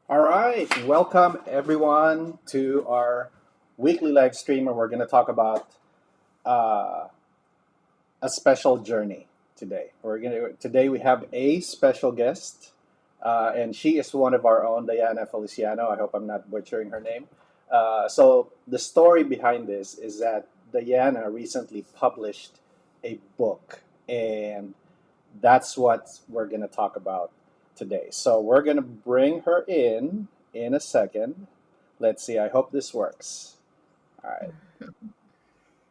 All right, welcome everyone to our weekly live stream where we're going to talk about uh, a special journey today. Today we have a special guest, and she is one of our own, Diana Feliciano. I hope I'm not butchering her name. So the story behind this is that Diana recently published a book, and that's what we're going to talk about today. So we're going to bring her in a second. Let's see. I hope this works. All right.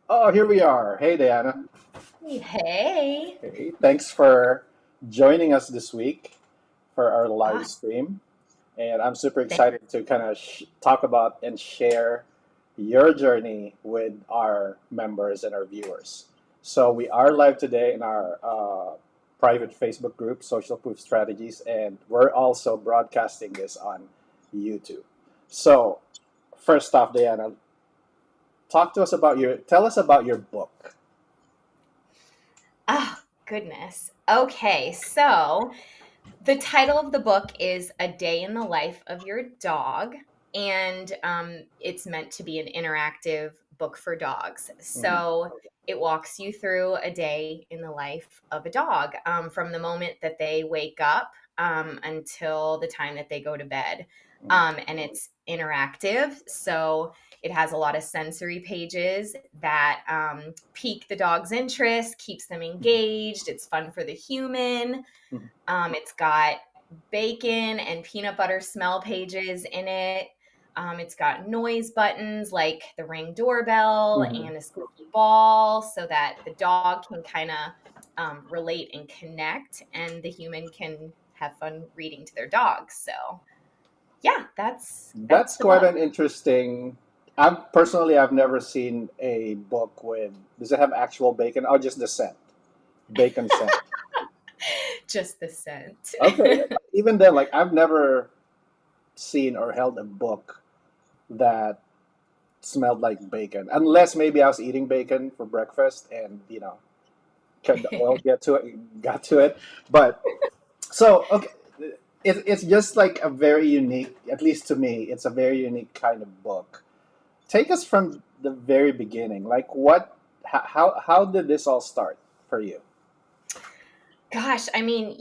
Oh, here we are. Hey, Diana. Hey. Hey, thanks for joining us this week for our live Ah, stream. And I'm super thank excited to kind of talk about and share your journey with our members and our viewers. So we are live today in our private Facebook group, Social Proof Strategies, and we're also broadcasting this on YouTube. So first off, Diana, tell us about your book. oh, goodness. Okay, so the title of the book is A Day in the Life of Your Dog, and it's meant to be an interactive book for dogs. Mhm. So it walks you through a day in the life of a dog, from the moment that they wake up until the time that they go to bed. And it's interactive. So it has a lot of sensory pages that pique the dog's interest, keeps them engaged. It's fun for the human. Mhm. It's got bacon and peanut butter smell pages in it. It's got noise buttons like the Ring doorbell Mhm. and a squeaky ball so that the dog can kind of relate and connect, and the human can have fun reading to their dog. So, yeah, that's That's the quite book. an interesting. I've never seen a book with. Does it have actual bacon? Oh, just the scent, bacon scent. Just the scent. Okay, even then, like I've never seen or held a book that smelled like bacon, unless maybe I was eating bacon for breakfast and the oil got to it. But so okay, it's just like a very unique, at least to me, it's a very unique kind of book. Take us from the very beginning. Like how did this all start for you? Gosh, I mean,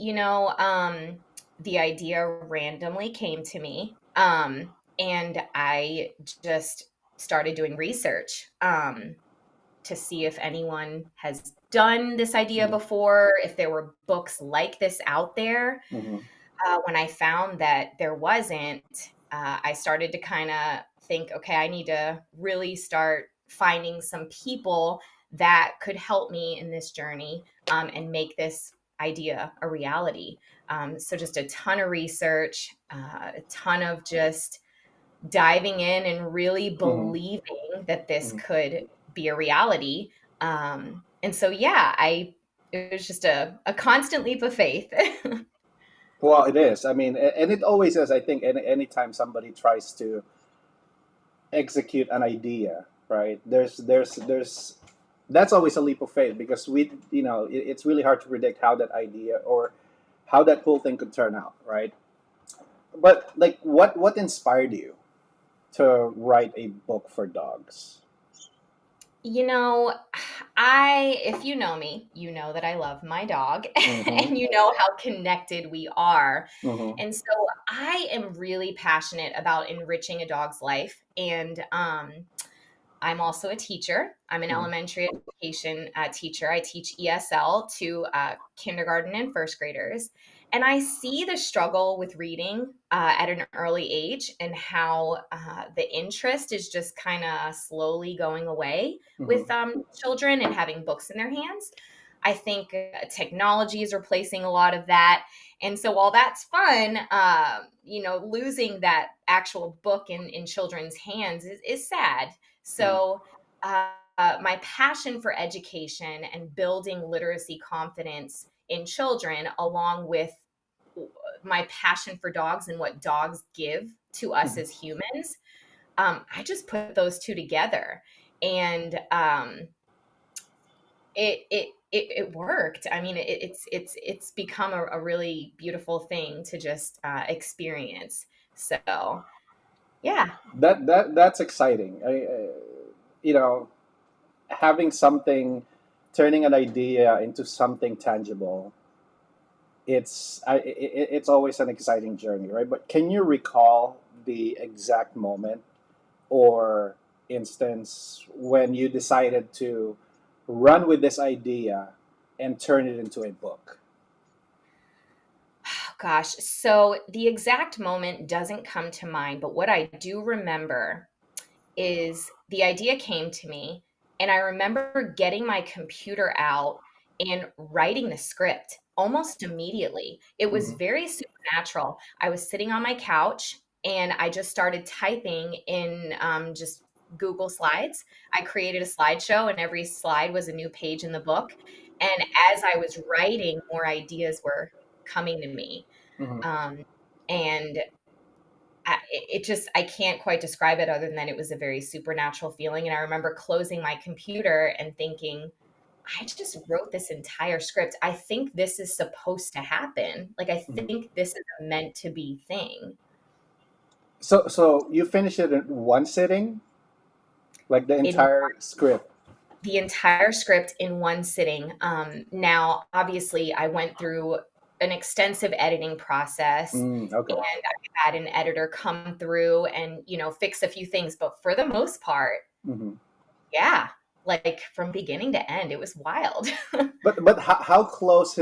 the idea randomly came to me, and I just started doing research to see if anyone has done this idea Mhm. before, if there were books like this out there. Mhm. When I found that there wasn't, I started to kind of think, okay, I need to really start finding some people that could help me in this journey, and make this idea a reality. So, just a ton of research, a ton of just diving in and really Mhm. believing that this Mhm. could be a reality. And so, yeah, it was just a constant leap of faith. Well, it is. I mean, and it always is. I think anytime somebody tries to execute an idea, right? There's that's always a leap of faith because it's really hard to predict how that idea or how that whole thing could turn out, right? But like, what inspired you to write a book for dogs? You know, if you know me, you know that I love my dog Mm-hmm. and you know how connected we are. Mm-hmm. And so I am really passionate about enriching a dog's life. And I'm also a teacher. I'm an Mm-hmm. elementary education teacher. I teach ESL to kindergarten and first graders. And I see the struggle with reading at an early age and how the interest is just kind of slowly going away Mm-hmm. with children and having books in their hands. I think technology is replacing a lot of that. And so while that's fun, losing that actual book in children's hands is sad. So, my passion for education and building literacy confidence in children, along with my passion for dogs and what dogs give to us as humans, I just put those two together, and it worked. I mean, it's become a really beautiful thing to just experience. So, yeah. That's exciting. You know, having something, turning an idea into something tangible. It's always an exciting journey, right? But can you recall the exact moment or instance when you decided to run with this idea and turn it into a book? Gosh, so the exact moment doesn't come to mind, but what I do remember is the idea came to me, and I remember getting my computer out and writing the script almost immediately. It was Hmm. very supernatural. I was sitting on my couch and I just started typing in just Google Slides. I created a slideshow, and every slide was a new page in the book. And as I was writing, more ideas were coming to me. Hmm. Um, and it just, I can't quite describe it other than it was a very supernatural feeling. And I remember closing my computer and thinking, I just wrote this entire script. I think this is supposed to happen. Like, I Hmm. think this is a meant to be thing. So you finished it in one sitting, like the In entire script. the entire script in one sitting. Now, obviously, I went through an extensive editing process, and Okay. I had an editor come through and, fix a few things. But for the most part, Hmm. yeah, like from beginning to end, it was wild. But how close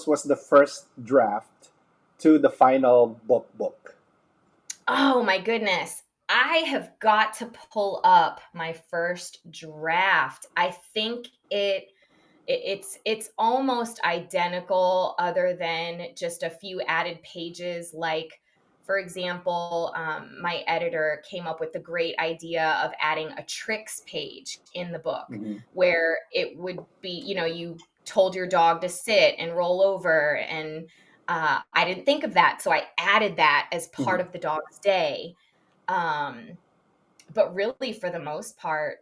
was the first draft to the final book? Oh my goodness. I have got to pull up my first draft. I think it's almost identical other than just a few added pages. Like, for example, my editor came up with the great idea of adding a tricks page in the book Hmm. where it would be, you told your dog to sit and roll over. And I didn't think of that, so I added that as Hmm. part of the dog's day. um, but really, for the most part,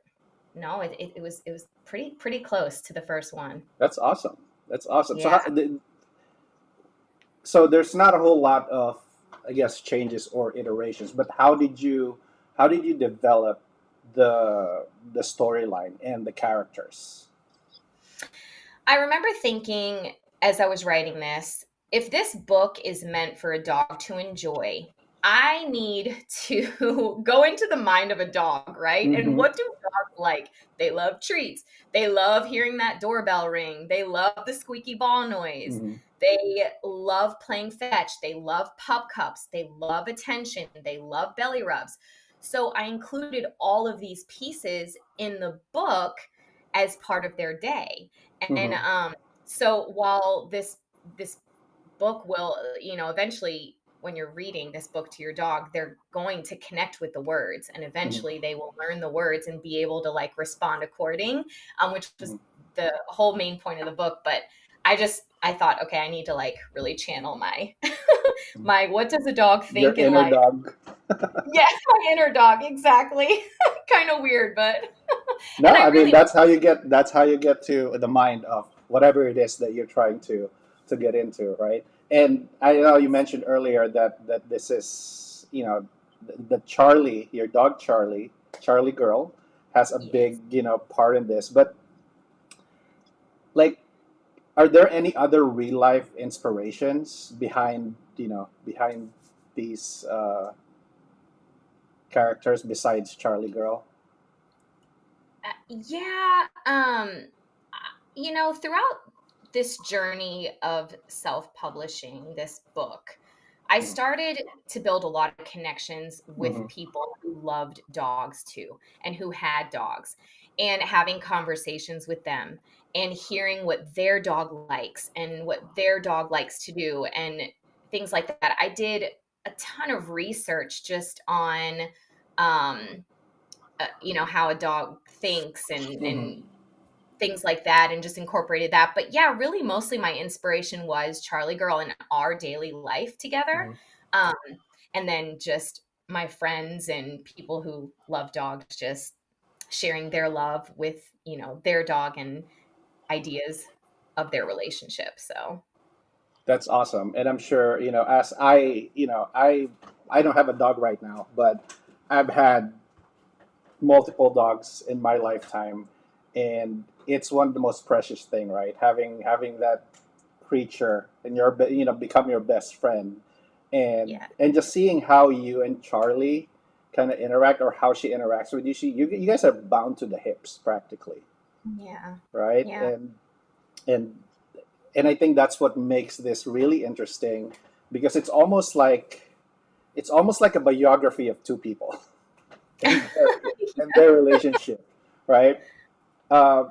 no, it was pretty close to the first one. That's awesome. That's awesome. Yeah. So there's not a whole lot of, I guess, changes or iterations. But how did you develop the storyline and the characters? I remember thinking as I was writing this, if this book is meant for a dog to enjoy, I need to go into the mind of a dog, right? And Hmm. what do dogs like? They love treats. They love hearing that doorbell ring. They love the squeaky ball noise. Hmm. They love playing fetch. They love pup cups. They love attention. They love belly rubs. So I included all of these pieces in the book as part of their day. And Hmm. so while this book will, eventually, when you're reading this book to your dog, they're going to connect with the words, and Hmm. eventually they will learn the words and be able to like respond according, which was Hmm. the whole main point of the book. But I thought, okay, I need to like really channel my my what does a dog Your think in inner life? dog. Yes, my inner dog, exactly. Kind of weird, but No, and I I mean really that's how you get to the mind of whatever it is that you're trying to get into, right? And I know you mentioned earlier that this is, the Charlie, your dog Charlie girl, has a big, yes. part in this. But like, are there any other real life inspirations behind these characters besides Charlie girl? Yeah, throughout this journey of self-publishing this book, I started to build a lot of connections with Mm-hmm. people who loved dogs too, and who had dogs, and having conversations with them and hearing what their dog likes and what their dog likes to do and things like that. I did a ton of research just on um how a dog thinks Mm-hmm. and things like that, and just incorporated that. But yeah, really mostly my inspiration was Charlie Girl and our daily life together. Mm-hmm. Um, and then just my friends and people who love dogs just sharing their love with, their dog and ideas of their relationship. So That's awesome. And I'm sure, as I I don't have a dog right now, but I've had multiple dogs in my lifetime, and it's one of the most precious thing, right? Having that creature and become your best friend, Yeah. and just seeing how you and Charlie kind of interact, or how she interacts with you. You guys are bound to the hips practically, Yeah. right? Yeah. And and I think that's what makes this really interesting, because it's almost like a biography of two people and their relationship, right?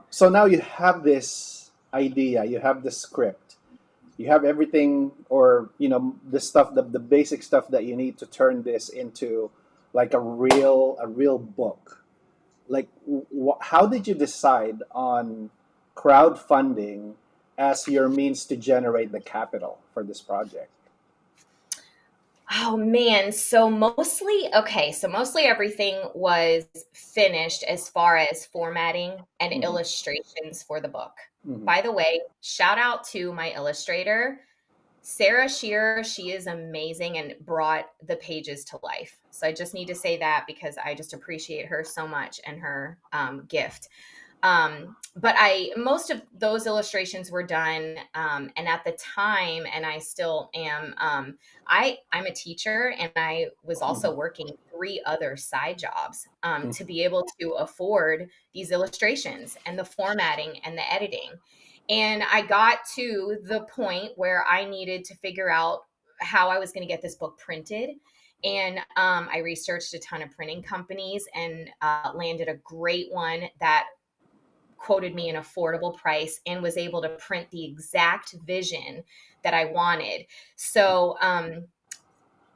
So now you have this idea, you have the script, you have everything, or the stuff, the basic stuff that you need to turn this into like a real book. Like, how did you decide on crowdfunding as your means to generate the capital for this project? Oh man, so mostly everything was finished as far as formatting and Hmm. illustrations for the book. Hmm. By the way, shout out to my illustrator, Sarah Shearer. She is amazing and brought the pages to life. So I just need to say that because I just appreciate her so much and her gift. But I most of those illustrations were done, and at the time, and I still am. I'm a teacher, and I was also Hmm. working three other side jobs to Hmm. be able to afford these illustrations and the formatting and the editing. And I got to the point where I needed to figure out how I was going to get this book printed. And I researched a ton of printing companies and landed a great one that quoted me an affordable price and was able to print the exact vision that I wanted. So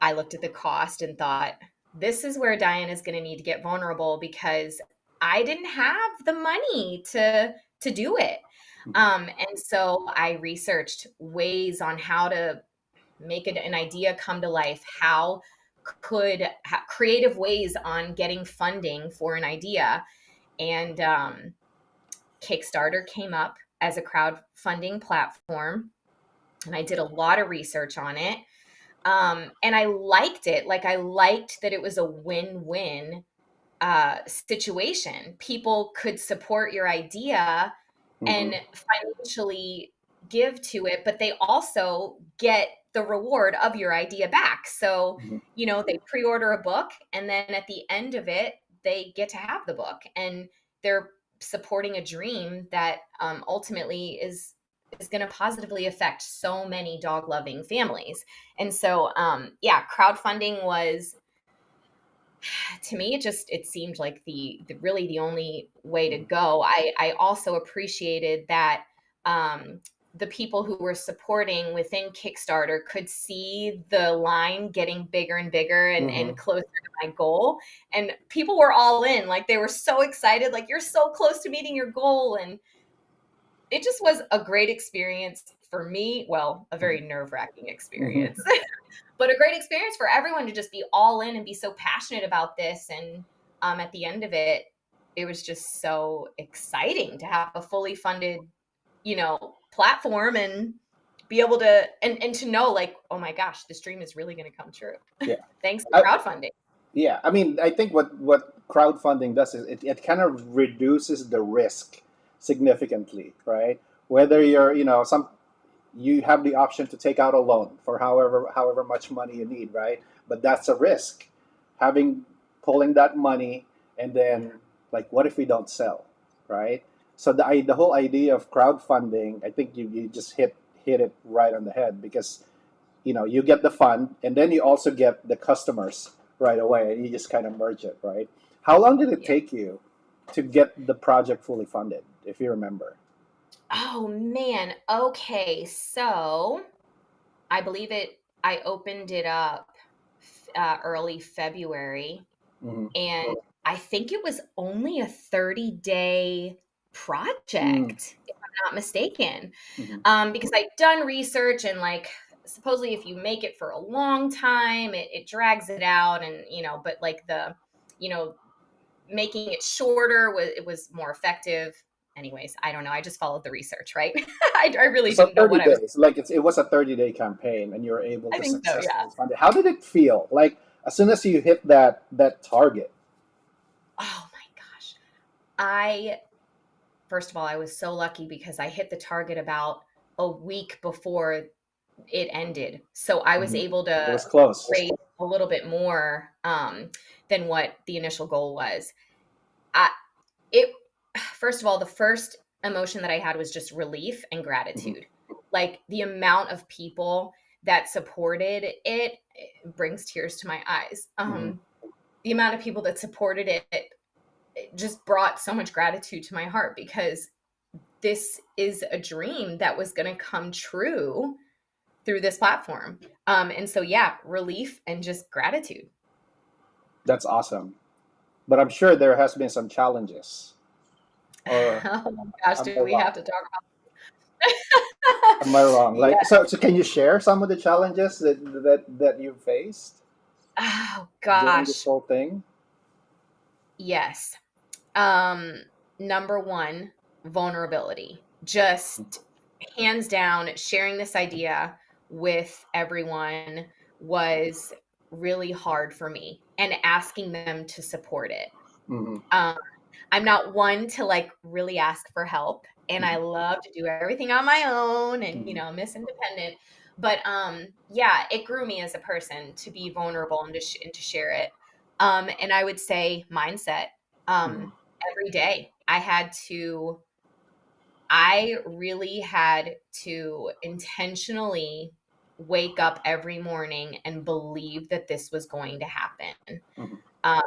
I looked at the cost and thought, this is where Diane is going to need to get vulnerable because I didn't have the money to do it. And so I researched ways on how to make an idea come to life, how could creative ways on getting funding for an idea. And Kickstarter came up as a crowdfunding platform, and I did a lot of research on it. And I liked it. Like, I liked that it was a win win situation. People could support your idea Hmm. and financially give to it, but they also get the reward of your idea back. So, Hmm. they pre order a book, and then at the end of it, they get to have the book. And they're supporting a dream that ultimately is going to positively affect so many dog loving families. And so, yeah, crowdfunding was, to me, it seemed like the really the only way to go. I also appreciated that the people who were supporting within Kickstarter could see the line getting bigger and bigger and Hmm. closer to my goal, and people were all in. Like, they were so excited, like, you're so close to meeting your goal. And it just was a great experience for me. Well, a very nerve-wracking Hmm. experience. But a great experience for everyone to just be all in and be so passionate about this. And at the end of it, it was just so exciting to have a fully funded, platform, and be able to and to know, like, oh my gosh, this dream is really going to come true. Yeah. Thanks to I, crowdfunding. yeah. I mean, I think what crowdfunding does is it kind of reduces the risk significantly, right? Whether you have the option to take out a loan for however much money you need, right? But that's a risk. Having Pulling that money, and then, like, what if we don't sell, right? So the whole idea of crowdfunding, I think you just hit it right on the head, because you get the fund, and then you also get the customers right away, and you just kind of merge it, right? How long did it Yeah. take you to get the project fully funded, if you remember? Oh man. Okay. So I opened it up early February. Hmm. And I think it was only a 30-day Mm-hmm. project, if I'm not mistaken. Hmm. Because I'd done research, and, like, supposedly if you make it for a long time, it drags it out. And, but like you know, making it shorter was more effective. Anyways, I don't know. I just followed the research, right? I really So didn't know 30 what I was. days, like, it was a 30-day campaign, and you were able I to think so, yeah. successfully fund it. How did it feel? Like, as soon as you hit that target? Oh my gosh. I First of all, I was so lucky because I hit the target about a week before it ended. So I was Mhm. able It to was close. raise a little bit more than what the initial goal was. I it First of all, the first emotion that I had was just relief and Hmm. gratitude. Like the amount of people that supported it brings tears to my eyes. Hmm. The amount of people that supported it just brought so much gratitude to my heart because this is a dream that was going to come true through this platform. And so, yeah, relief and just gratitude. That's awesome. But I'm sure there has been some challenges. Or Oh my gosh, am do I we have wrong? to talk Am I about? wrong? Yeah. Like, so can you share some of the challenges that you faced Oh during this gosh. whole thing? Yes. Um, Number one, vulnerability. Just hands down, sharing this idea with everyone was really hard for me and asking them to support it. Hmm. Um, I'm not one to like really ask for help, and I love to do everything on my own and Hmm. Miss Independent. But yeah, it grew me as a person to be vulnerable and and to share it. And I would say mindset. Hmm. Every day I really had to intentionally wake up every morning and believe that this was going to happen. Hmm. Um,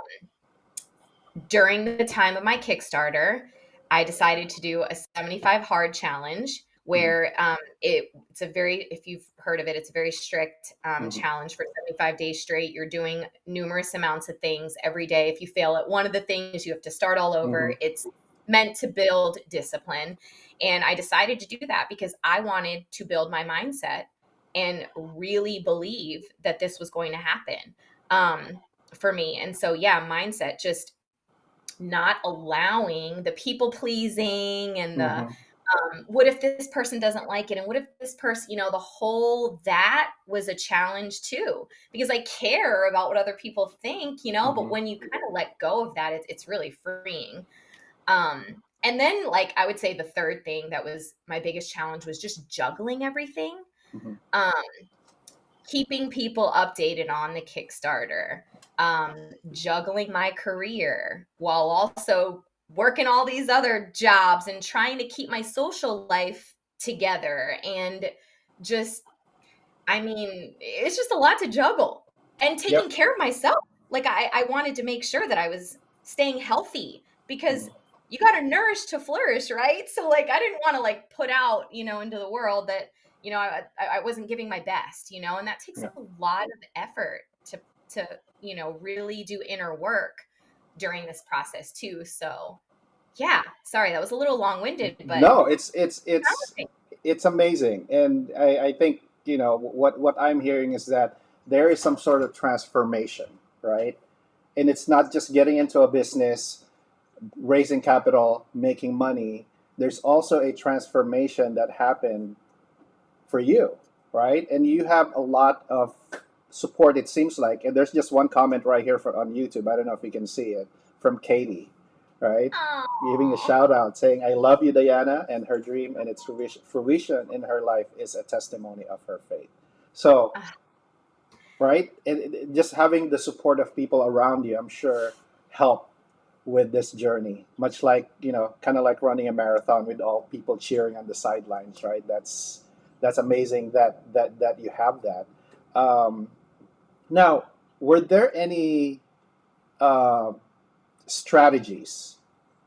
During the time of my Kickstarter, I decided to do a 75 hard challenge Hmm. where it's a very, if you've heard of it, it's a very strict Hmm. challenge for 75 days straight. You're doing numerous amounts of things every day. If you fail at one of the things, you have to start all Hmm. over. It's meant to build discipline. And I decided to do that because I wanted to build my mindset and really believe that this was going to happen for me. And so, yeah, mindset, just not allowing the people pleasing and the Hmm. what if this person doesn't like it, and what if this person, the whole that was a challenge too, because I care about what other people think, but Hmm. when you kind of let go of that, it's really freeing. And then, like, I would say the third thing that was my biggest challenge was just juggling everything. Hmm. um Keeping people updated on the Kickstarter, juggling my career while also working all these other jobs and trying to keep my social life together. And just, I mean, it's just a lot to juggle and taking Yep. care of myself. Like, I wanted to make sure that I was staying healthy because Hmm. you got to nourish to flourish, right? So, like, I didn't want to like put out, into the world that, I wasn't giving my best, and that takes Yeah. a lot of effort to, really do inner work during this process too. So, yeah, sorry, that was a little long winded, but No, it's amazing, and I think what I'm hearing is that there is some sort of transformation, right? And it's not just getting into a business, raising capital, making money. There's also a transformation that happened for you, right? And you have a lot of support, it seems like. And there's just one comment right here on YouTube. I don't know if you can see it, from Katie, right? Giving a oh, shout out saying, I love you, Diana, and her dream and its fruition in her life is a testimony of her faith. So, right? Just having the support of people around you, I'm sure, help with this journey. Much like kind of like running a marathon with all people cheering on the sidelines, right? That's amazing that you have that. Um, Now, were there any uh, strategies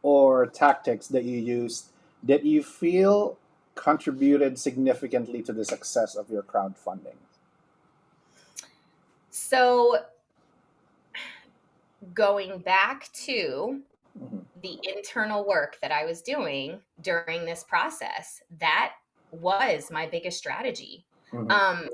or tactics that you used that you feel contributed significantly to the success of your crowdfunding? so going back to Hmm. the internal work that I was doing during this process, that was my biggest strategy. Hmm. Um,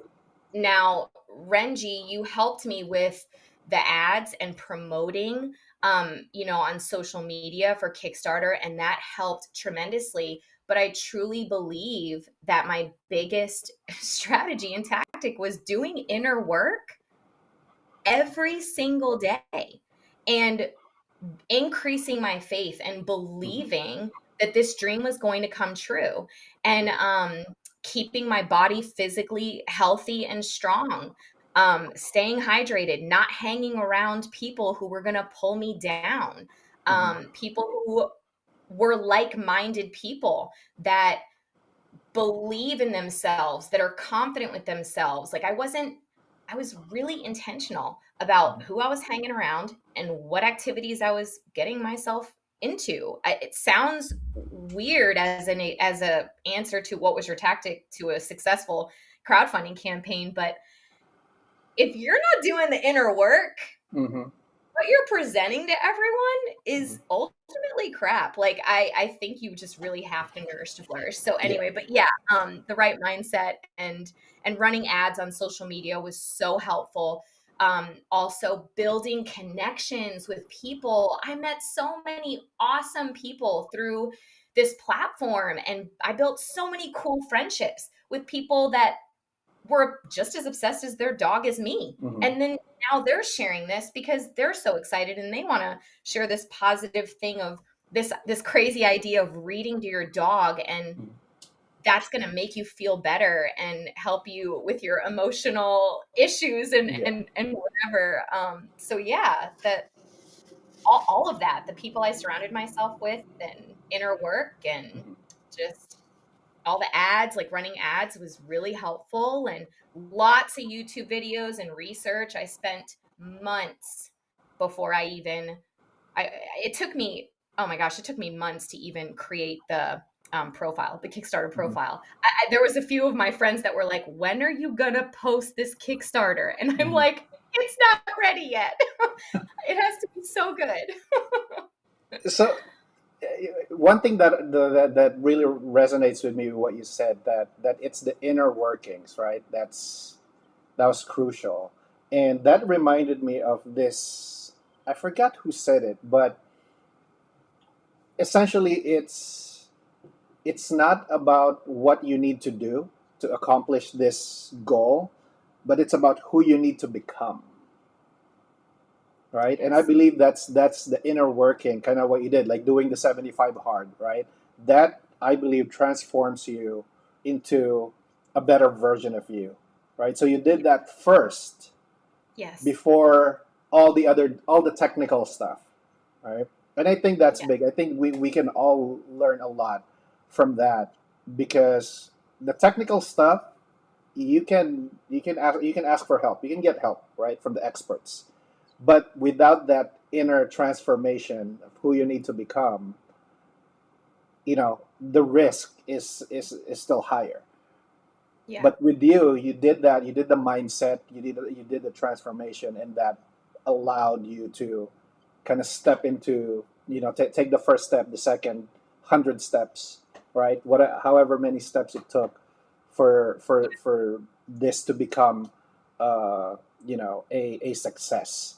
Now, Renji, you helped me with the ads and promoting, on social media for Kickstarter, and that helped tremendously. But I truly believe that my biggest strategy and tactic was doing inner work every single day and increasing my faith and Mm-hmm. believing that this dream was going to come true, and keeping my body physically healthy and strong, staying hydrated, not hanging around people who were going to pull me down, Mm-hmm. people who were like-minded people that believe in themselves, that are confident with themselves. Like I was really intentional about who I was hanging around and what activities I was getting myself into. It sounds weird as a answer to what was your tactic to a successful crowdfunding campaign, but if you're not doing the inner work, Mm-hmm. what you're presenting to everyone Mm-hmm. is ultimately crap. Like I think you just really have to nourish to flourish. So Yeah. anyway, but yeah, the right mindset and running ads on social media was so helpful. Also building connections with people. I met so many awesome people through this platform, and I built so many cool friendships with people that were just as obsessed as their dog as me. Mm-hmm. And then now they're sharing this because they're so excited and they want to share this positive thing of this crazy idea of reading to your dog, and Mm-hmm. that's going to make you feel better and help you with your emotional issues and Yeah. and whatever. So yeah, that all of that, the people I surrounded myself with and inner work and Mm-hmm. just all the ads, like running ads was really helpful, and lots of YouTube videos and research. I spent months before I even it took me, oh my gosh, it took me months to even create the profile, the Kickstarter Mm-hmm. profile. There was a few of my friends that were like, "When are you gonna post this Kickstarter?" And I'm Mm-hmm. like, "It's not ready yet. It has to be so good." So one thing that really resonates with me with what you said, that it's the inner workings, right? That was crucial, and that reminded me of this. I forgot who said it, but essentially, it's not about what you need to do to accomplish this goal, but it's about who you need to become, right? And I Yes. believe that's the inner working, kind of what you did, like doing the 75 hard, right? That I believe transforms you into a better version of you, right? So you did Yeah. that first Yes. before all the technical stuff, right? And I think that's Yeah. big. I think we can all learn a lot from that, because the technical stuff, you can ask for help. You can get help, right, from the experts. But without that inner transformation of who you need to become, the risk is still higher. Yeah. But with you, you did that. You did the mindset. You did the transformation, and that allowed you to kind of step into, take the first step, the second 100 steps, right? However many steps it took for this to become, a success,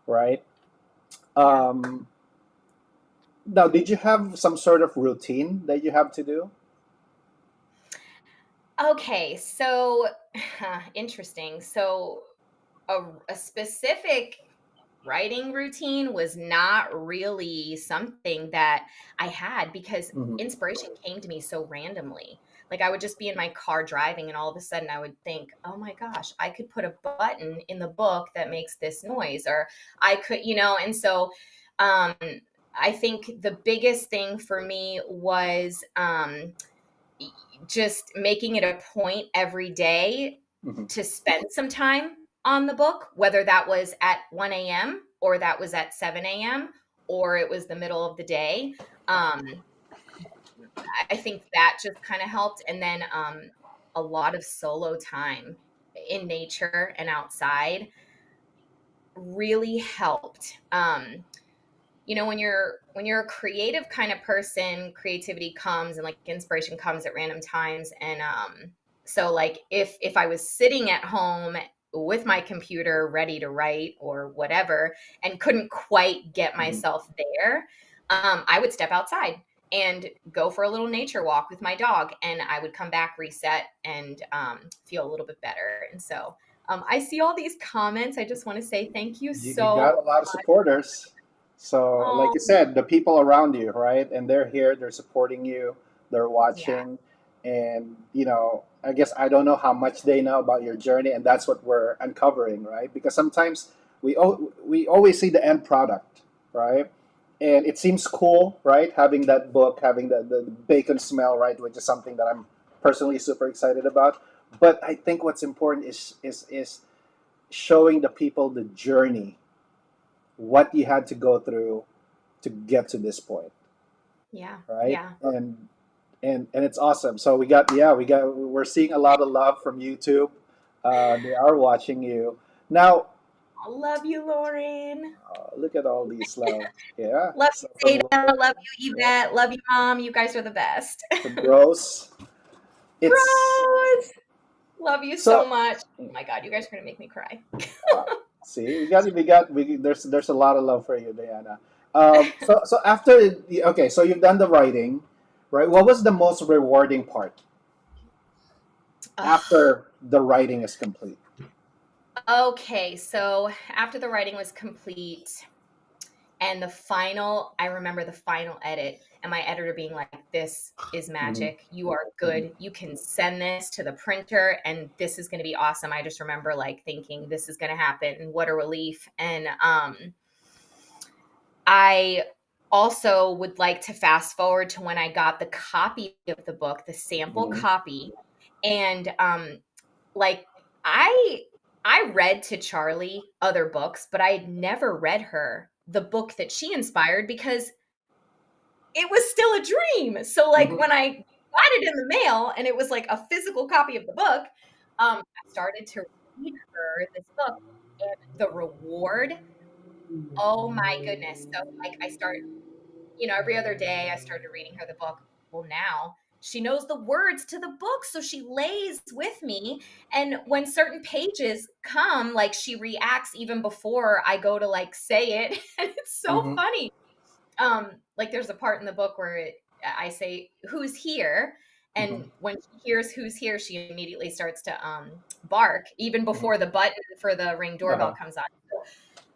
right? Yeah. Um, Now, did you have some sort of routine that you have to do? Okay, so interesting. So a specific writing routine was not really something that I had because Mm-hmm. inspiration came to me so randomly. Like I would just be in my car driving and all of a sudden I would think, "Oh my gosh, I could put a button in the book that makes this noise," or I could, and so um I think the biggest thing for me was just making it a point every day Mm-hmm. to spend some time on the book, whether that was at 1 a.m. or that was at 7 a.m. or it was the middle of the day. Um, I think that just kind of helped. And then a lot of solo time in nature and outside really helped. When you're a creative kind of person, creativity comes and like inspiration comes at random times. And so like if I was sitting at home with my computer ready to write or whatever and couldn't quite get Mm-hmm. myself there, I would step outside and go for a little nature walk with my dog, and I would come back reset and feel a little bit better. And so I see all these comments. I just want to say thank you You got so a lot of supporters. So, like much. you said, the people around you, right? And they're here, they're supporting you, they're Yeah. watching. And, I guess I don't know how much they know about your journey. And that's what we're uncovering, right? Because sometimes we always see the end product, right? And it seems cool, right? Having that book, having the bacon smell, right? Which is something that I'm personally super excited about. But I think what's important is showing the people the journey, what you had to go through to get to this point, Yeah. right? Yeah. And it's awesome. So we're seeing a lot of love from YouTube. They are watching you now. I love you, Lauren. Look at all these love. Yeah. Love So you, from Zeta. Love Lauren, you, yeah, Yvette. Love you, Mom. You guys are the best. from Rose. It's Rose. Love you so so. much. Oh my God, you guys are gonna make me cry. Uh, See, there's a lot of love for you, Diana. So after okay, so you've done the writing, right? What was the most rewarding part after the writing is complete? Okay, so after the writing was complete and I remember the final edit and my editor being like, this is Hmm. magic. You are Hmm. good. You can send this to the printer and this is going to be awesome. I just remember like thinking this is going to happen. What a relief. And I also would like to fast forward to when I got the copy of the book, the sample Hmm. copy. And like I I read to Charlie other books, but I had never read her the book that she inspired because it was still a dream. So like Hmm. when I got it in the mail and it was like a physical copy of the book, I started to read her this book and the reward, oh my goodness. So like I started, every other day I started reading her the book. Well, now she knows the words to the book. So she lays with me. And when certain pages come, like she reacts even before I go to like say it. And it's so Hmm. funny. Like there's a part in the book where I say, who's here? And Hmm. when she hears who's here, she immediately starts to bark, even Hmm. before the button for the Ring doorbell Uh-huh. comes on.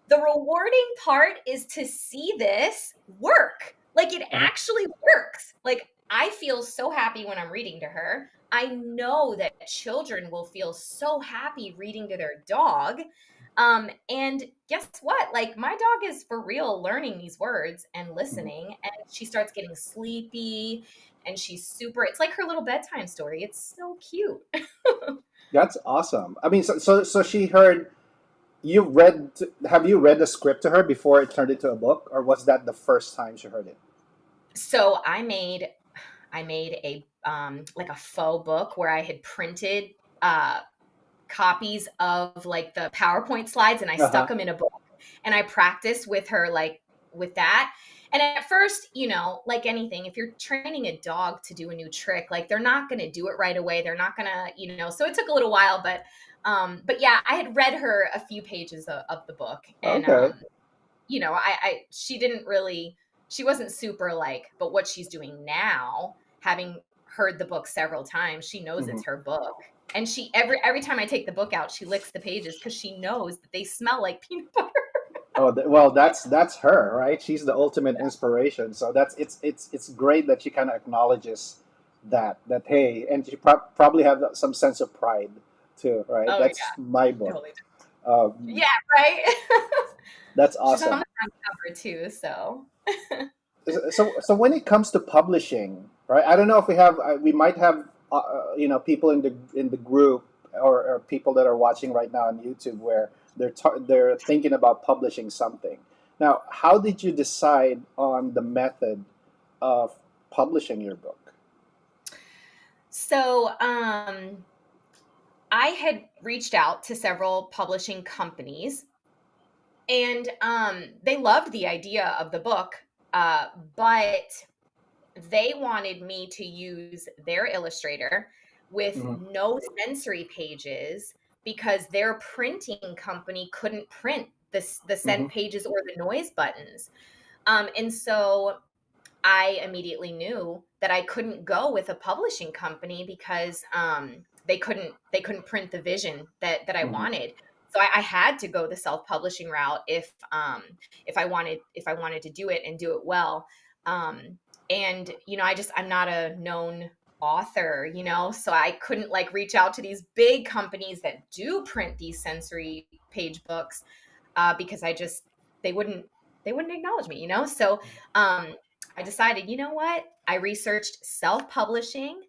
The rewarding part is to see this work. Like it Uh-huh. actually works. Like I feel so happy when I'm reading to her. I know that children will feel so happy reading to their dog. And guess what? Like my dog is for real learning these words and Hmm. listening, and she starts getting sleepy and she's super, it's like her little bedtime story. It's so cute. That's awesome. I mean, so she heard you read. Have you read the script to her before it turned into a book, or was that the first time she heard it? So I made a like a faux book where I had printed uh copies of like the PowerPoint slides and I Uh stuck huh. them in a book and I practiced with her like with that. And at first, like anything, if you're training a dog to do a new trick, like they're not going to do it right away. They're not going to, so it took a little while, but yeah, I had read her a few pages of the book and Okay. she didn't really, she wasn't super like, but what she's doing now, having heard the book several times, she knows Hmm. it's her book. And she every time I take the book out, she licks the pages because she knows that they smell like peanut butter. Oh, well, that's her, right? She's the ultimate inspiration. So it's great that she kind of acknowledges that hey, and she probably have some sense of pride too, right? Oh That's yeah, my book. totally. Um, Yeah, right. that's She's on awesome. the front cover too, so So when it comes to publishing, right? I don't know if we might have people in the group, or people that are watching right now on YouTube where they're thinking about publishing something. Now, how did you decide on the method of publishing your book? so I had reached out to several publishing companies and they loved the idea of the book, but they wanted me to use their illustrator with Hmm. no sensory pages because their printing company couldn't print the Hmm. sent pages or the noise buttons. And so I immediately knew that I couldn't go with a publishing company because they couldn't print the vision that I Hmm. wanted. So I had to go the self-publishing route if I wanted to do it and do it well. And I'm not a known author, so I couldn't like reach out to these big companies that do print these sensory page books, because they wouldn't they wouldn't acknowledge me, So I decided, you know what? I researched self-publishing.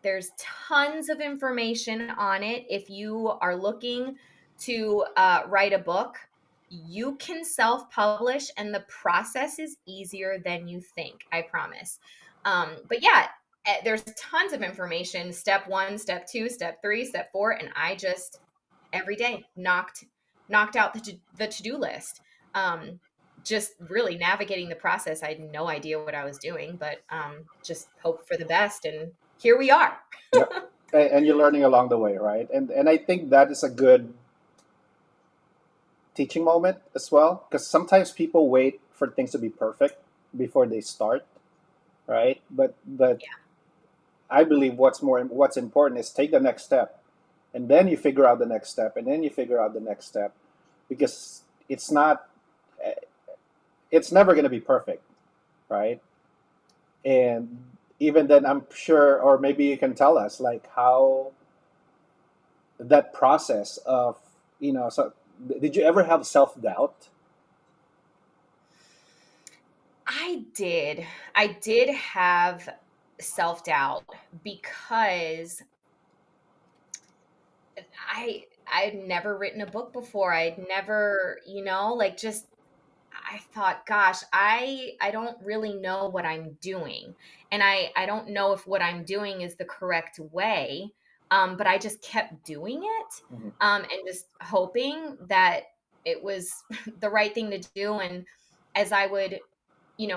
There's tons of information on it. If you are looking to write a book, you can self publish, and the process is easier than you think, I promise. But yeah, there's tons of information: step one, step two, step three, step four. And I just every day knocked out the to-do list. Just really navigating the process. I had no idea what I was doing, but just hope for the best. And here we are. Yep. And you're learning along the way, right? And I think that is a good teaching moment as well, because sometimes people wait for things to be perfect before they start, right? But I believe what's important is take the next step, and then you figure out the next step, and then you figure out the next step, because it's never going to be perfect, right? And even then, I'm sure, or maybe you can tell us like how that process of so did you ever have self-doubt? I did have self-doubt because I'd never written a book before. I'd never, like, just I thought, gosh, I don't really know what I'm doing. And I don't know if what I'm doing is the correct way. But I just kept doing it, Hmm. and just hoping that it was the right thing to do. And as I would,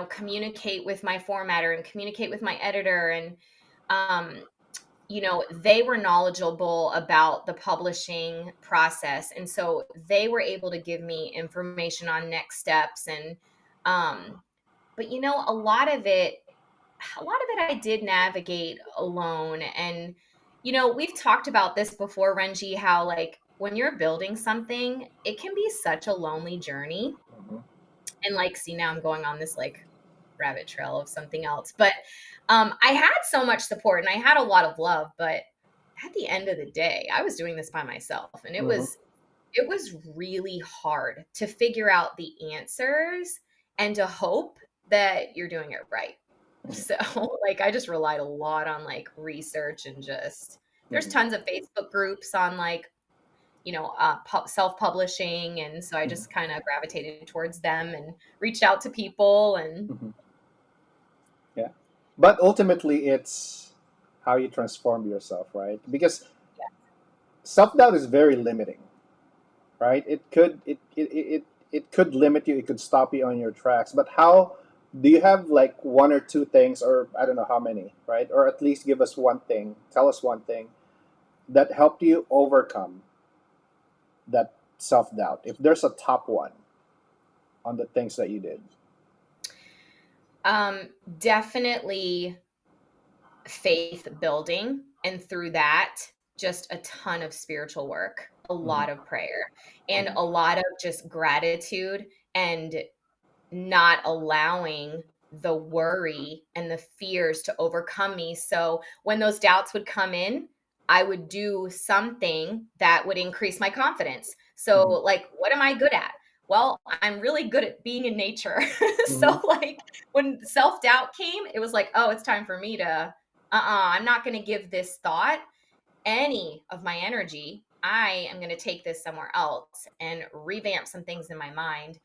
communicate with my formatter and communicate with my editor, and um, they were knowledgeable about the publishing process. And so they were able to give me information on next steps. And, but a lot of it I did navigate alone. And, we've talked about this before, Renji, how like when you're building something, it can be such a lonely journey. Hmm. And like, see, now I'm going on this like rabbit trail of something else. But I had so much support and I had a lot of love, but at the end of the day, I was doing this by myself, and it Hmm. was it was really hard to figure out the answers and to hope that you're doing it right. So, like, I just relied a lot on like research, and just there's Hmm. tons of Facebook groups on like self-publishing, and so I just kind of gravitated towards them and reached out to people. And Hmm. Yeah, but ultimately it's how you transform yourself, right? Because self-doubt is very limiting, right? It could limit you, it could stop you on your tracks. But how do you have like one or two things, or I don't know how many, right? Or at least give us one thing, tell us one thing that helped you overcome that self-doubt, if there's a top one on the things that you did. um, definitely faith building, and through that, just a ton of spiritual work, a Hmm. lot of prayer, and Hmm. a lot of just gratitude, and not allowing the worry and the fears to overcome me. So when those doubts would come in, I would do something that would increase my confidence. So, Hmm. like, what am I good at? Well, I'm really good at being in nature. Hmm. So, like, when self doubt came, it was like, oh, it's time for me to, I'm not going to give this thought any of my energy. I am going to take this somewhere else and revamp some things in my mind.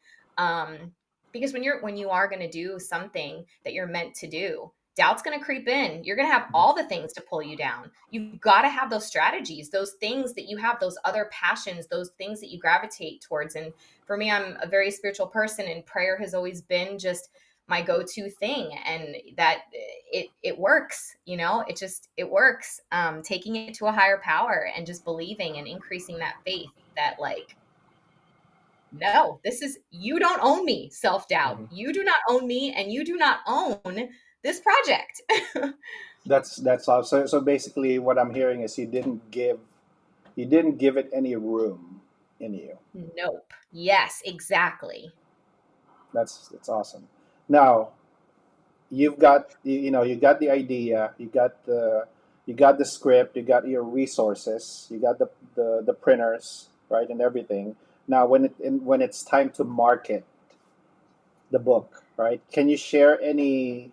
Because when you are going to do something that you're meant to do, doubt's going to creep in. You're going to have all the things to pull you down. You've got to have those strategies, those things that you have, those other passions, those things that you gravitate towards. And for me, I'm a very spiritual person, and prayer has always been just my go-to thing, and that it works. It works. Taking it to a higher power and just believing and increasing that faith that, like, no, this is, you don't own me, self-doubt. Hmm. You do not own me, and you do not own this project. That's all. So basically, what I'm hearing is you didn't give it any room in you. Nope. Yes, exactly. That's awesome. Now you've got you got the idea, you got the script, you got your resources, you got the printers, right, and everything. Now when it's time to market the book, right? Can you share any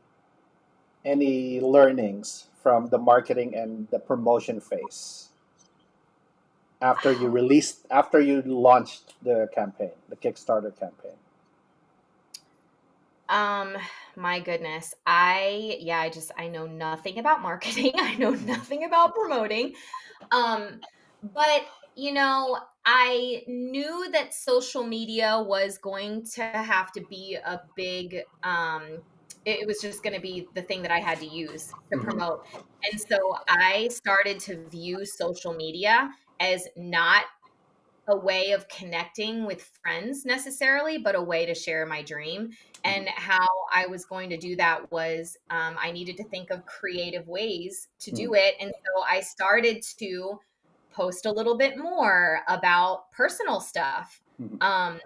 learnings from the marketing and the promotion phase after you launched the campaign, the Kickstarter campaign? Um, my goodness. I know nothing about marketing. I know Mhm. nothing about promoting. Um, but I knew that social media was going to have to be a big it was just going to be the thing that I had to use to Mhm. promote. And so I started to view social media as not a way of connecting with friends necessarily, but a way to share my dream. Mhm. And how I was going to do that was I needed to think of creative ways to do Mhm. it. And so I started to post a little bit more about personal stuff. Mhm. Um,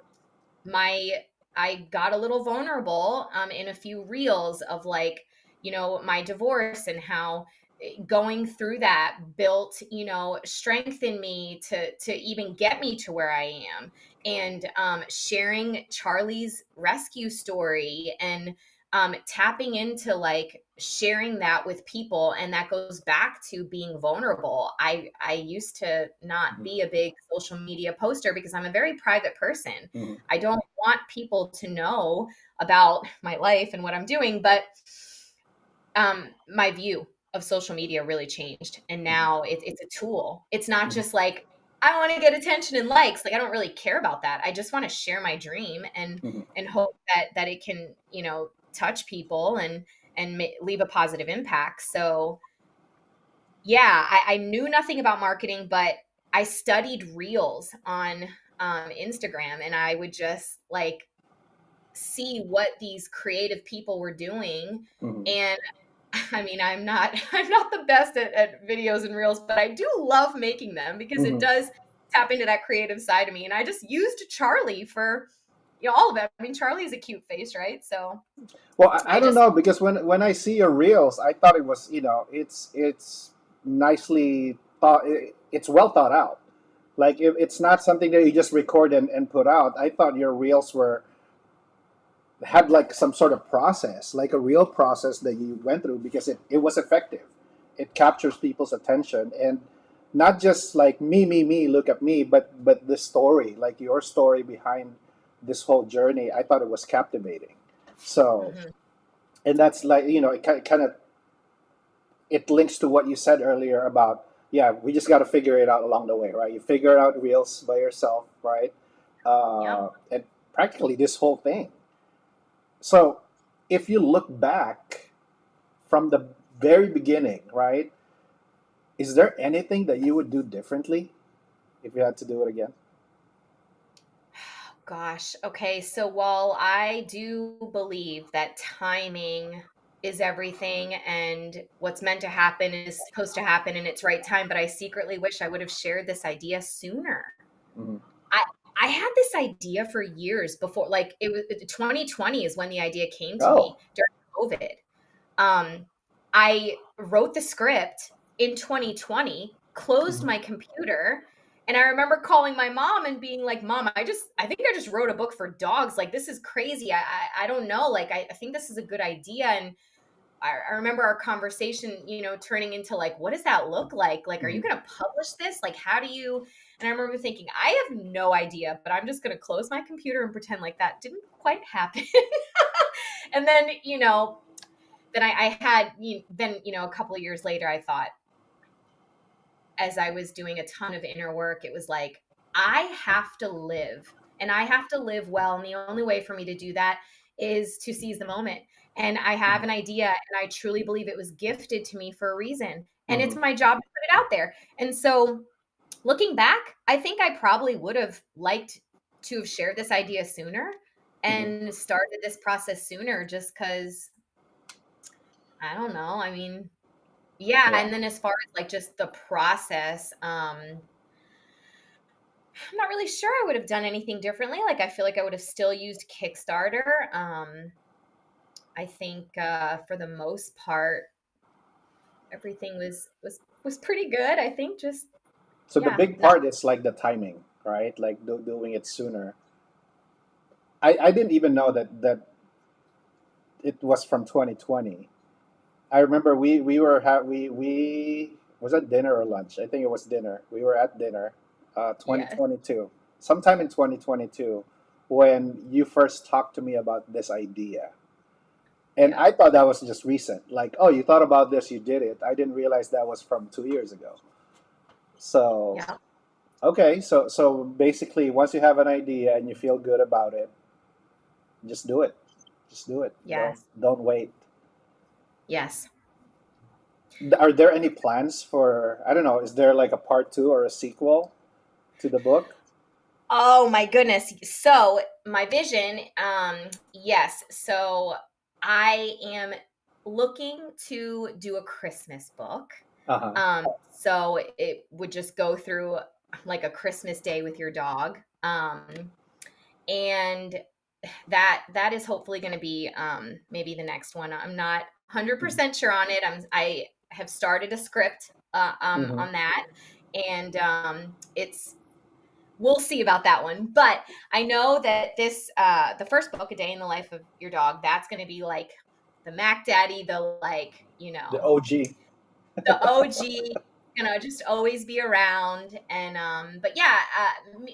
my I got a little vulnerable in a few reels of like, my divorce and how going through that built, strength in me to even get me to where I am. And sharing Charlie's rescue story and tapping into like sharing that with people, and that goes back to being vulnerable. I used to not Mhm. be a big social media poster because I'm a very private person. Mhm. I don't want people to know about my life and what I'm doing, but my view of social media really changed, and Mhm. now it's a tool. It's not Mhm. just like I want to get attention and likes. Like I don't really care about that. I just want to share my dream Mhm. and hope that it can touch people and leave a positive impact. So yeah, I knew nothing about marketing, but I studied reels on Instagram, and I would just like see what these creative people were doing. Mhm. And I mean, I'm not the best at videos and reels, but I do love making them because it Mhm. does tap into that creative side of me. And I just used Charlie for all of it. I mean, Charlie is a cute face, right? So Well, I I don't just know because when I see your reels, I thought it was it's nicely thought. It's well thought out. Like it's not something that you just record and put out. I thought your reels were had like some sort of process, like a real process that you went through because it was effective. It captures people's attention and not just like me, look at me, but the story, like your story behind this whole journey. I thought it was captivating. So, mhm. and that's like it kind of it links to what you said earlier about yeah, we just got to figure it out along the way, right? You figure out reels by yourself, right? Yep. And practically this whole thing. So, if you look back from the very beginning, right? Is there anything that you would do differently if you had to do it again? Gosh. Okay. So while I do believe that timing is everything and what's meant to happen is supposed to happen in its right time, but I secretly wish I would have shared this idea sooner. Hmm. I I had this idea for years before, like it was 2020 is when the idea came to me Oh. during COVID. Um, I wrote the script in 2020, closed Hmm. my computer, and I remember calling my mom and being like, "Mom, I think I just wrote a book for dogs. Like this is crazy. I don't know. Like I think this is a good idea." And I remember our conversation, turning into like, what does that look like? Like, are you Hmm. going to publish this? Like, how do you? And I remember thinking, I have no idea, but I'm just going to close my computer and pretend like that didn't quite happen. And then, then I had, then, a couple of years later, I thought, as I was doing a ton of inner work, it was like, I have to live and I have to live well. And the only way for me to do that is to seize the moment. And I have an idea, and I truly believe it was gifted to me for a reason. And it's Hmm. my job to put it out there. And so looking back, I think I probably would have liked to have shared this idea sooner Hmm. and started this process sooner just because I don't know. I mean, yeah, Yeah. and then as far as like just the process, I'm not really sure I would have done anything differently. Like I feel like I would have still used Kickstarter. I think for the most part, everything was pretty good. I think just So the yeah, big not part is like the timing, right? Like doing it sooner. I didn't even know that it was from 2020. I remember we were we was at dinner or lunch. I think it was dinner. We were at dinner, yes. 2022, sometime in 2022, when you first talked to me about this idea, and Yeah. I thought that was just recent. Like, oh, you thought about this, you did it. I didn't realize that was from 2 years ago. So Yeah. okay, so basically, once you have an idea and you feel good about it, just do it. Just do it. Don't Yes. don't wait. Yes. Are there any plans for, I don't know, is there like a part two or a sequel to the book? Oh my goodness. So my vision, yes. So I am looking to do a Christmas book. Uh-huh. So it would just go through like a Christmas day with your dog. And that is hopefully going to be maybe the next one. I'm not Mhm. 100% sure on it. I have started a script Mhm. on that, and it's we'll see about that one. But I know that this the first book, A Day in the Life of Your Dog, that's going to be like the Mac Daddy, the like The OG. the OG, just always be around. And but yeah,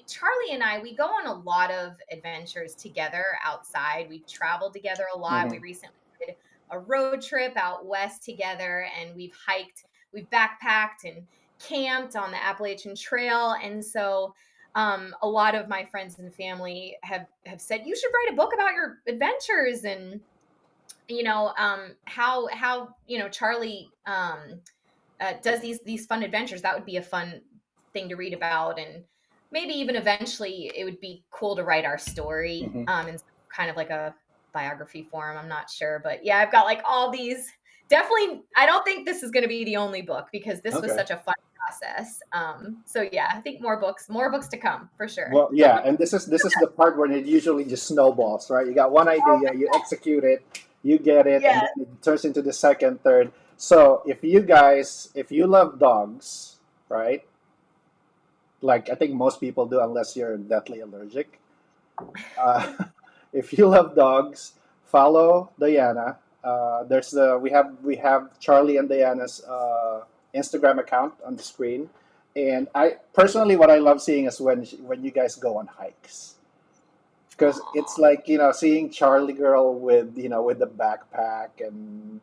Charlie and I, we go on a lot of adventures together outside. We've traveled together a lot. We Hmm. recently did a road trip out west together, and we've hiked, we've backpacked and camped on the Appalachian Trail. And so a lot of my friends and family have said you should write a book about your adventures. And how Charlie does these fun adventures. That would be a fun thing to read about, and maybe even eventually it would be cool to write our story Hmm. in kind of like a biography form. I'm not sure, but yeah, I've got like all these. Definitely, I don't think this is going to be the only book because this was Okay. such a fun process. So yeah, I think more books to come for sure. Well, yeah, and this is the part where it usually just snowballs, right? You got one Oh, idea, you execute it, you get it, and yeah. then it turns into the second, third. So if you love dogs, right? Like I think most people do, unless you're deathly allergic. Uh, if you love dogs, follow Diana. There's the we have Charlie and Diana's Instagram account on the screen, and I personally what I love seeing is when you guys go on hikes, because it's Aw. like seeing Charlie girl with with the backpack and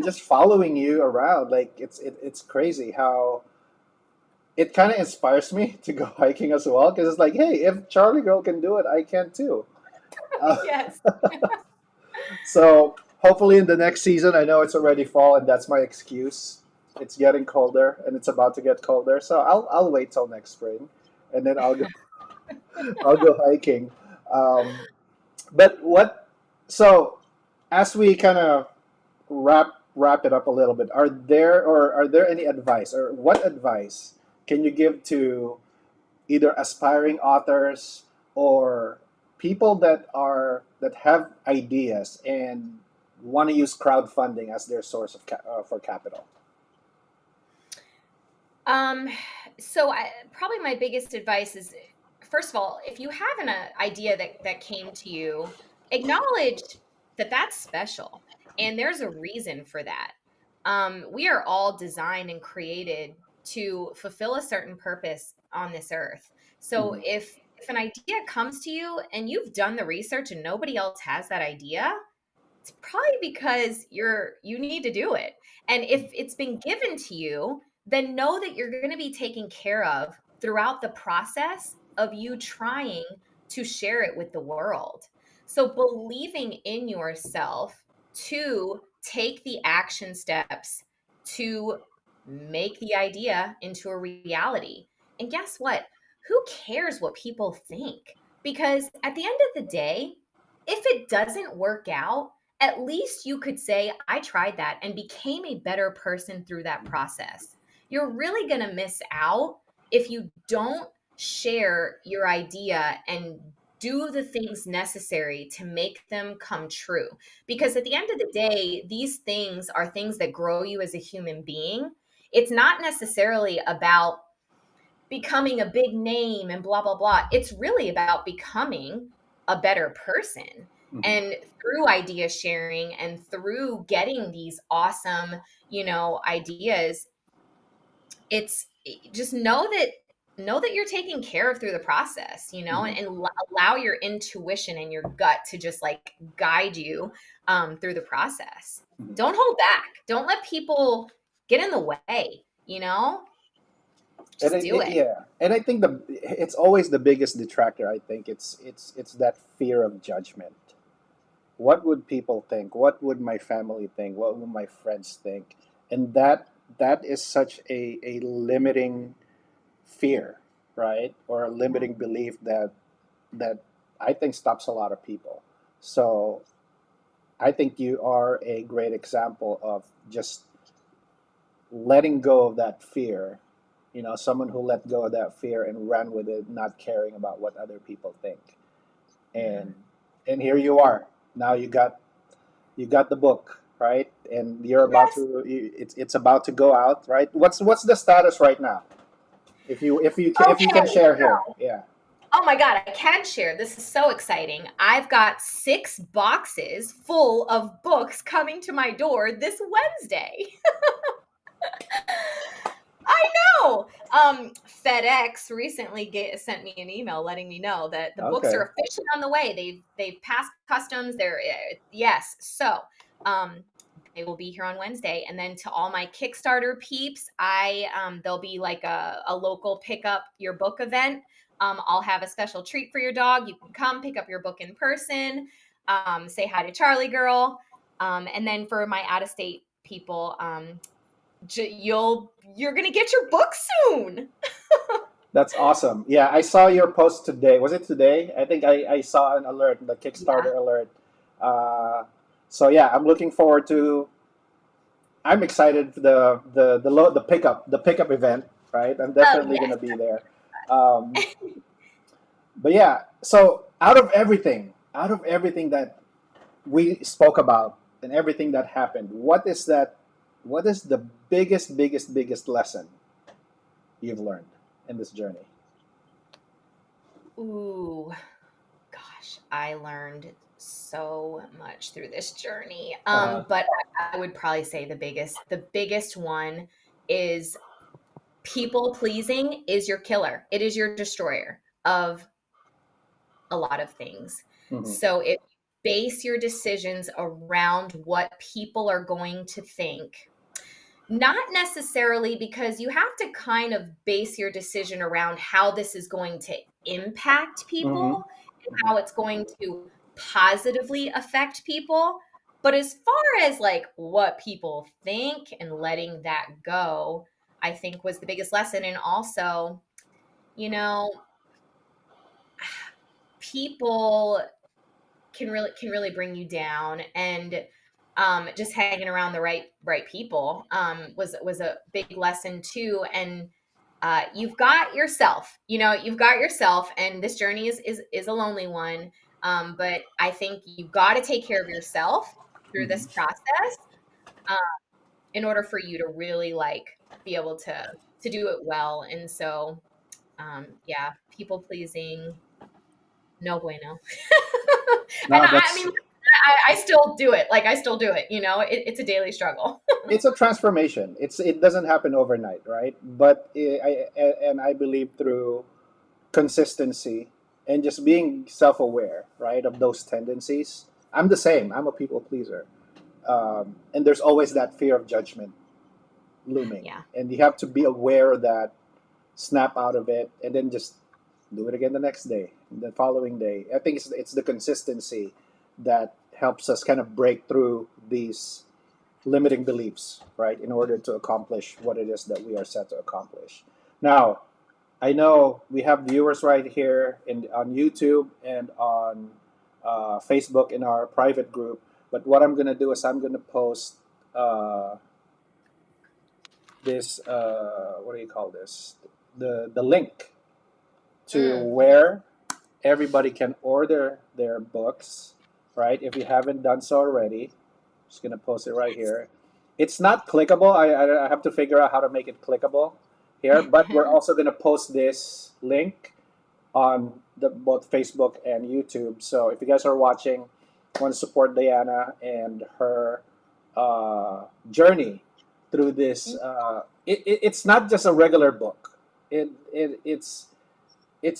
just following you around. Like it's crazy how it kind of inspires me to go hiking as well, because it's like, hey, if Charlie girl can do it, I can too. Uh, Yes. so hopefully in the next season, I know it's already fall, and that's my excuse. It's getting colder, and it's about to get colder, so I'll wait till next spring, and then I'll go hiking. Um, but what? So as we kind of wrap it up a little bit, are there any advice, or what advice can you give to either aspiring authors or people that have ideas and want to use crowdfunding as their source of for capital? Um, so probably my biggest advice is, first of all, if you have an idea that came to you, acknowledge that that's special, and there's a reason for that. We are all designed and created to fulfill a certain purpose on this earth. So Hmm. if an idea comes to you and you've done the research and nobody else has that idea, it's probably because you need to do it. And if it's been given to you, then know that you're going to be taken care of throughout the process of you trying to share it with the world. So believing in yourself to take the action steps to make the idea into a reality. And guess what? Who cares what people think? Because at the end of the day, if it doesn't work out, at least you could say, I tried that and became a better person through that process. You're really going to miss out if you don't share your idea and do the things necessary to make them come true. Because at the end of the day, these things are things that grow you as a human being. It's not necessarily about becoming a big name and blah, blah, blah. It's really about becoming a better person. Mhm. And through idea sharing and through getting these awesome, ideas, it's just know that you're taken care of through the process, Mhm. and allow your intuition and your gut to just like guide you through the process. Mhm. Don't hold back. Don't let people get in the way, And just do it. yeah, and I think it's always the biggest detractor. I think it's that fear of judgment. What would people think? What would my family think? What would my friends think? And that is such a limiting fear, right? Or a limiting belief that I think stops a lot of people. So I think you are a great example of just letting go of that fear. Someone who let go of that fear and ran with it, not caring about what other people think. Yeah. And here you are. Now you got the book, right? And you're about Yes. to it's about to go out, right? What's the status right now? If you can Okay. share here. Yeah. Oh my God, I can share. This is so exciting. I've got 6 boxes full of books coming to my door this Wednesday. I know. FedEx recently sent me an email letting me know that the books Okay. are officially on the way. They've passed customs. They're yes. So, um, they will be here on Wednesday. And then to all my Kickstarter peeps, there'll be like a local pick up your book event. I'll have a special treat for your dog. You can come pick up your book in person. Say hi to Charlie Girl. And then for my out of state people, you're gonna get your book soon. That's awesome. Yeah, I saw your post today. Was it today? I think I saw an alert, the Yeah. Kickstarter alert. Uh, so yeah, I'm looking forward to. I'm excited for the pickup event. Right, I'm Oh definitely yes. gonna be there. Um, but yeah, so out of everything that we spoke about and everything that happened, what is the biggest lesson you've learned in this journey? Ooh, gosh, I learned so much through this journey. Uh-huh. But I would probably say the biggest one is people pleasing is your killer. It is your destroyer of a lot of things. Hmm. So if you base your decisions around what people are going to think, not necessarily, because you have to kind of base your decision around how this is going to impact Hmm. people and how it's going to positively affect people. But as far as like what people think and letting that go, I think was the biggest lesson. And also, you know, people can really bring you down, and just hanging around the right people was a big lesson too. And you've got yourself, and this journey is a lonely one. But I think you've got to take care of yourself through this Hmm. process, um, in order for you to really like be able to do it well. And so yeah, people pleasing, no bueno. And Now I that's mean, I still do it. Like I still do it. It's a daily struggle. it's a transformation. It doesn't happen overnight, right? But I believe through consistency and just being self-aware, right, of those tendencies. I'm the same. I'm a people pleaser, and there's always that fear of judgment looming, Yeah. and you have to be aware of that, snap out of it, and then just do it again the next day, the following day. I think it's the consistency that helps us kind of break through these limiting beliefs, right, in order to accomplish what it is that we are set to accomplish. Now, I know we have viewers right here on YouTube and on Facebook in our private group. But what I'm gonna do is I'm gonna post uh, this what do you call this? The link to Mm, where everybody can order their books, right? If you haven't done so already, just gonna post it right here. It's not clickable. I have to figure out how to make it clickable here, but we're also gonna post this link on both Facebook and YouTube. So if you guys are watching, want to support Diana and her journey through this, it's not just a regular book. It's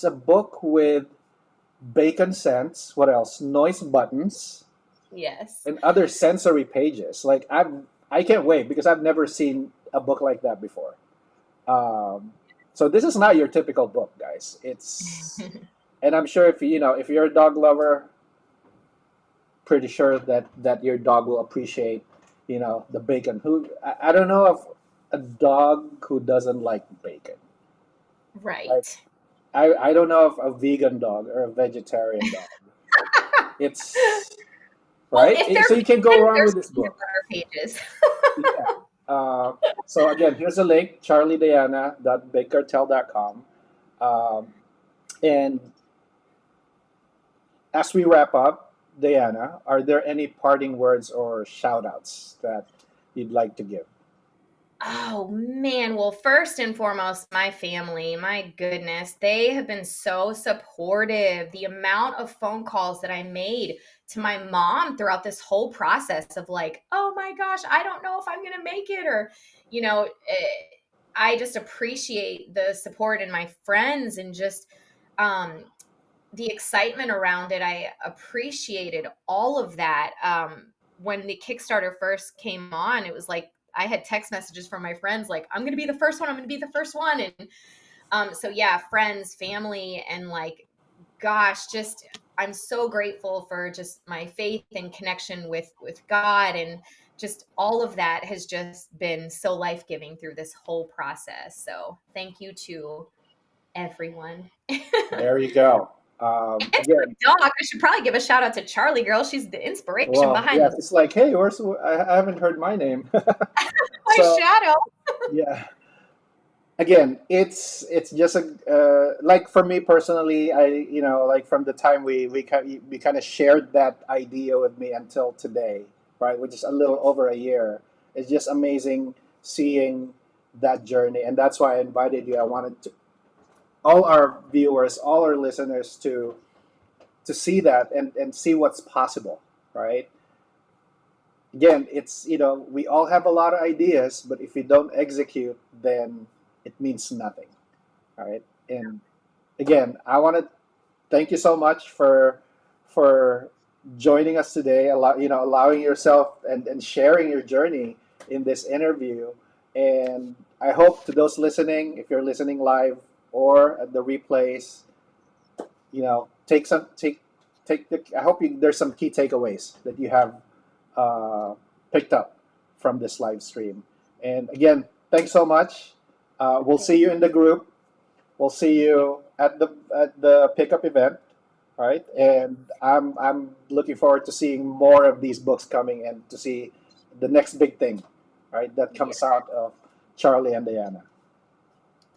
a book with bacon scents. What else? Noise buttons yes. and other sensory pages. Like I can't wait because I've never seen a book like that before. Um, so this is not your typical book, guys. And I'm sure if if you're a dog lover, pretty sure that your dog will appreciate the bacon. I don't know of a dog who doesn't like bacon. Like Right. I don't know of a vegan dog or a vegetarian dog. It's Well, right. if they're So you can't go vegan, wrong there's with this peanut book. butter pages. Yeah. So again, here's a link: charliediana.bigcartel.com. Um, and as we wrap up, Diana, are there any parting words or shout outs that you'd like to give? Oh man, well, first and foremost, my family, my goodness, they have been so supportive. The amount of phone calls that I made to my mom throughout this whole process of like, oh my gosh, I don't know if I'm going to make it, or, you know, I just appreciate the support and my friends and just um, the excitement around it. I appreciated all of that. When the Kickstarter first came on, it was like I had text messages from my friends like, I'm going to be the first one. I'm going to be the first one. And so, yeah, friends, family, and like, gosh, just I'm so grateful for just my faith and connection with God, and just all of that has just been so life-giving through this whole process. So thank you to everyone. There you go. And to Again, the dog, I should probably give a shout out to Charlie Girl. She's the inspiration well, behind yes, it's like, hey, I haven't heard my name. my So shadow. yeah, again, it's just a like for me personally, I like from the time we kind of shared that idea with me until today, right, which is a little over a year. It's just amazing seeing that journey, and that's why I invited you. I wanted all our viewers, all our listeners to see that and see what's possible, right? Again, it's we all have a lot of ideas, but if we don't execute, then it means nothing, right? And again, I want to thank you so much for joining us today, allowing yourself and sharing your journey in this interview. And I hope to those listening, if you're listening live or at the replays, take the. I hope there's some key takeaways that you have uh, picked up from this live stream. And again, thanks so much. We'll see you in the group. We'll see you at the pickup event. All right, and I'm looking forward to seeing more of these books coming and to see the next big thing, right, that Yeah. comes out of Charlie and Diana.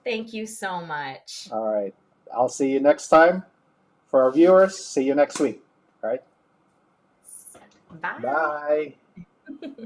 Thank you so much. All right, I'll see you next time. For our viewers, see you next week. All right, Bye. bye.